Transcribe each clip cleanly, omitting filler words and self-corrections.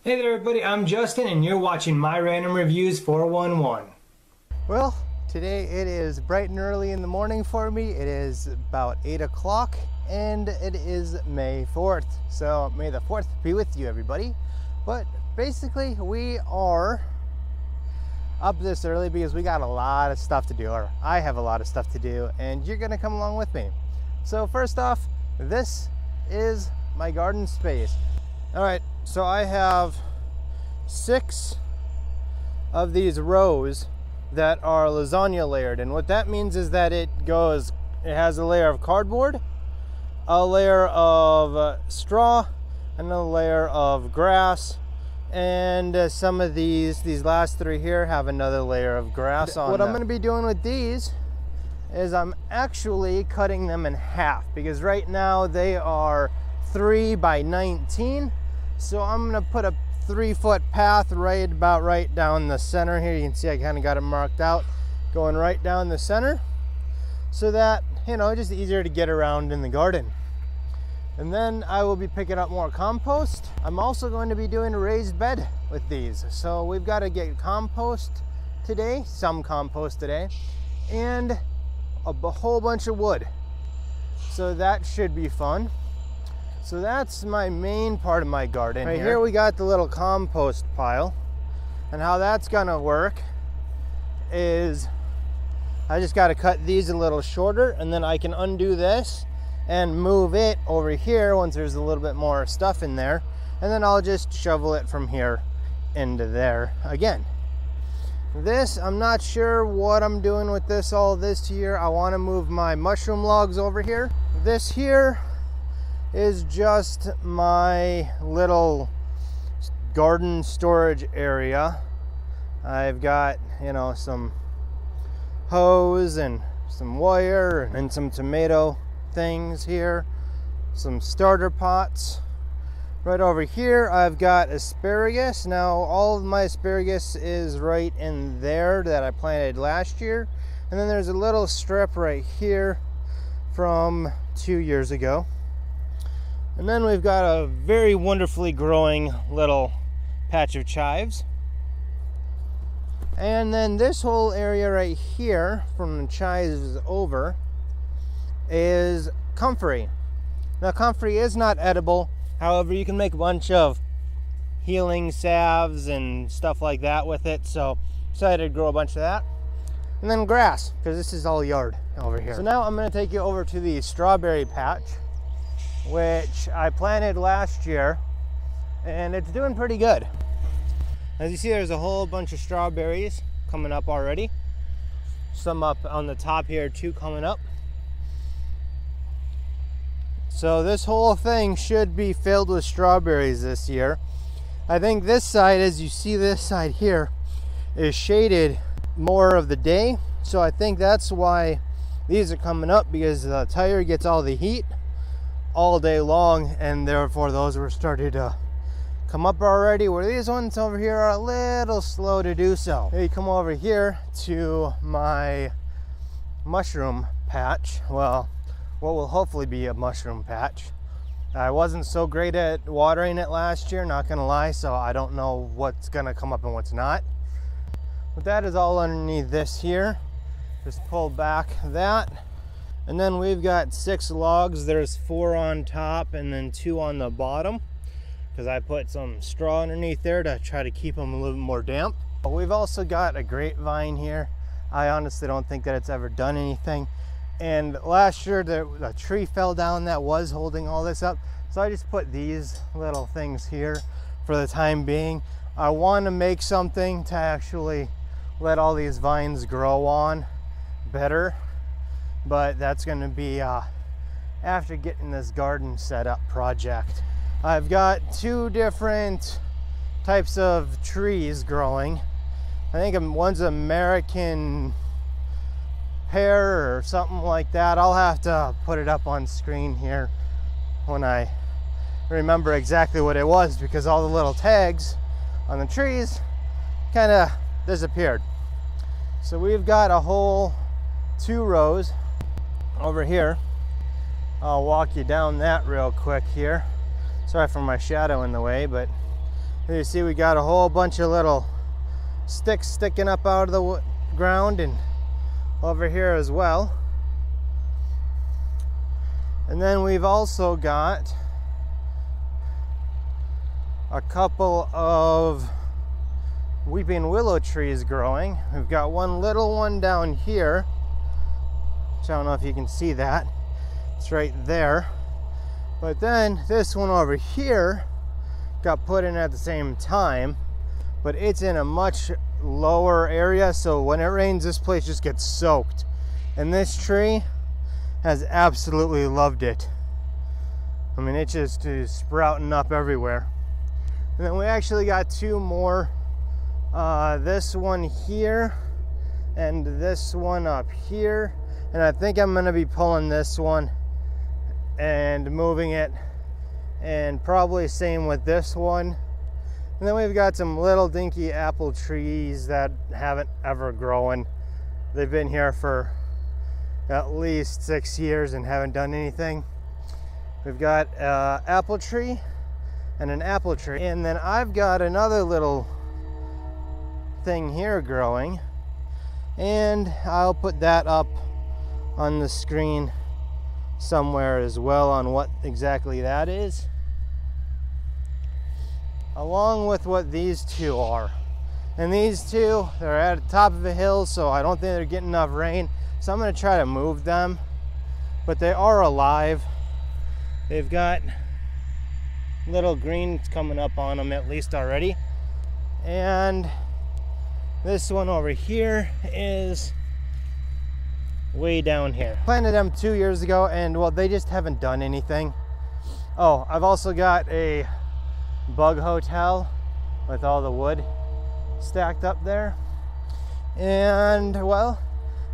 Hey there everybody, I'm Justin and you're watching My Random Reviews 411. Well, today it is bright and early in the morning for me. It is about 8 o'clock and it is May 4th. So may the 4th be with you, everybody. But basically we are up this early because we got a lot of stuff to do, or I have a lot of stuff to do, and you're gonna come along with me. So first off, this is my garden space. All right, so I have 6 of these rows that are lasagna layered, and what that means is that it has a layer of cardboard, a layer of straw, and a layer of grass, and some of these last 3 here have another layer of grass on them. What I'm going to be doing with these is I'm actually cutting them in half, because right now they are 3 by 19. So I'm gonna put a 3-foot path right down the center here. You can see I kind of got it marked out, going right down the center, so that, you know, just easier to get around in the garden. And then I will be picking up more compost. I'm also going to be doing a raised bed with these. So we've got to get compost today, some compost today, and a whole bunch of wood. So that should be fun. So that's my main part of my garden. Right here we got the little compost pile, and how that's gonna work is I just got to cut these a little shorter, and then I can undo this and move it over here once there's a little bit more stuff in there, and then I'll just shovel it from here into there again. This, I'm not sure what I'm doing with all this year. I want to move my mushroom logs over here. This here is just my little garden storage area. I've got, you know, some hose and some wire and some tomato things here, some starter pots. Right over here I've got asparagus. Now all of my asparagus is right in there that I planted last year, and then there's a little strip right here from 2 years ago. And then we've got a very wonderfully growing little patch of chives. And then this whole area right here from the chives over is comfrey. Now comfrey is not edible. However, you can make a bunch of healing salves and stuff like that with it. So decided to grow a bunch of that. And then grass, because this is all yard over here. So now I'm going to take you over to the strawberry patch, which I planted last year, and it's doing pretty good. As you see, there's a whole bunch of strawberries coming up already. Some up on the top here too coming up. So this whole thing should be filled with strawberries this year. I think this side, as you see this side here, is shaded more of the day. So I think that's why these are coming up, because the tire gets all the heat all day long, and therefore those were starting to come up already, where these ones over here are a little slow to do so. Hey, come over here to my mushroom patch. Well, what will hopefully be a mushroom patch. I wasn't so great at watering it last year, not gonna lie, so I don't know what's gonna come up and what's not. But that is all underneath this here. Just pull back that. And then we've got 6 logs. There's 4 on top and then 2 on the bottom, because I put some straw underneath there to try to keep them a little more damp. But we've also got a grapevine here. I honestly don't think that it's ever done anything. And last year the tree fell down that was holding all this up. So I just put these little things here for the time being. I want to make something to actually let all these vines grow on better, but that's going to be after getting this garden set up project. I've got 2 different types of trees growing. I think one's American pear or something like that. I'll have to put it up on screen here when I remember exactly what it was, because all the little tags on the trees kind of disappeared. So we've got a whole 2 rows over here. I'll walk you down that real quick here. Sorry for my shadow in the way, but You see we got a whole bunch of little sticks sticking up out of the ground and over here as well. And then we've also got a couple of weeping willow trees growing. We've got one little one down here, which I don't know if you can see that. It's right there. But then this one over here got put in at the same time, but it's in a much lower area, so when it rains this place just gets soaked. And this tree has absolutely loved it. I mean, it just is sprouting up everywhere. And then we actually got two more, this one here and this one up here, and I think I'm gonna be pulling this one and moving it, and probably same with this one. And then we've got some little dinky apple trees that haven't ever grown. They've been here for at least 6 years and haven't done anything. We've got an apple tree and an apple tree. And then I've got another little thing here growing, and I'll put that up on the screen somewhere as well on what exactly that is, along with what these two are. And these two, they're at the top of a hill, so I don't think they're getting enough rain, so I'm going to try to move them. But they are alive. They've got little greens coming up on them at least already. And this one over here is way down here. Planted them 2 years ago, and well, they just haven't done anything. Oh, I've also got a bug hotel with all the wood stacked up there. And well,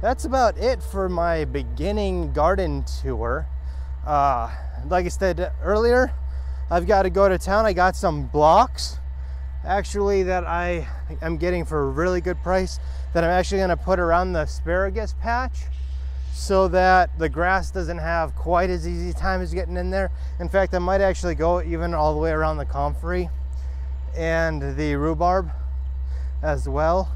that's about it for my beginning garden tour. Like I said earlier, I've got to go to town. I got some blocks actually that I am getting for a really good price that I'm actually going to put around the asparagus patch, so that the grass doesn't have quite as easy time as getting in there. In fact, I might actually go even all the way around the comfrey and the rhubarb as well,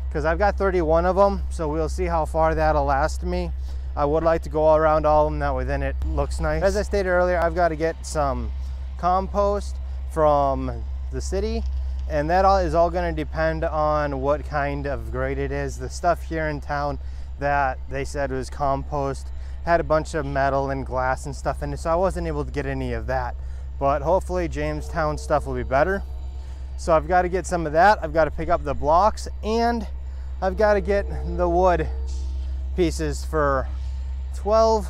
because I've got 31 of them, so we'll see how far that'll last me. I would like to go around all of them, that way then it looks nice. As I stated earlier, I've got to get some compost from the city, and that is all going to depend on what kind of grade it is. The stuff here in town that they said was compost had a bunch of metal and glass and stuff in it, so I wasn't able to get any of that. But hopefully Jamestown stuff will be better. So I've got to get some of that. I've got to pick up the blocks, and I've got to get the wood pieces for 12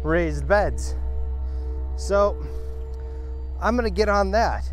raised beds. So I'm gonna get on that,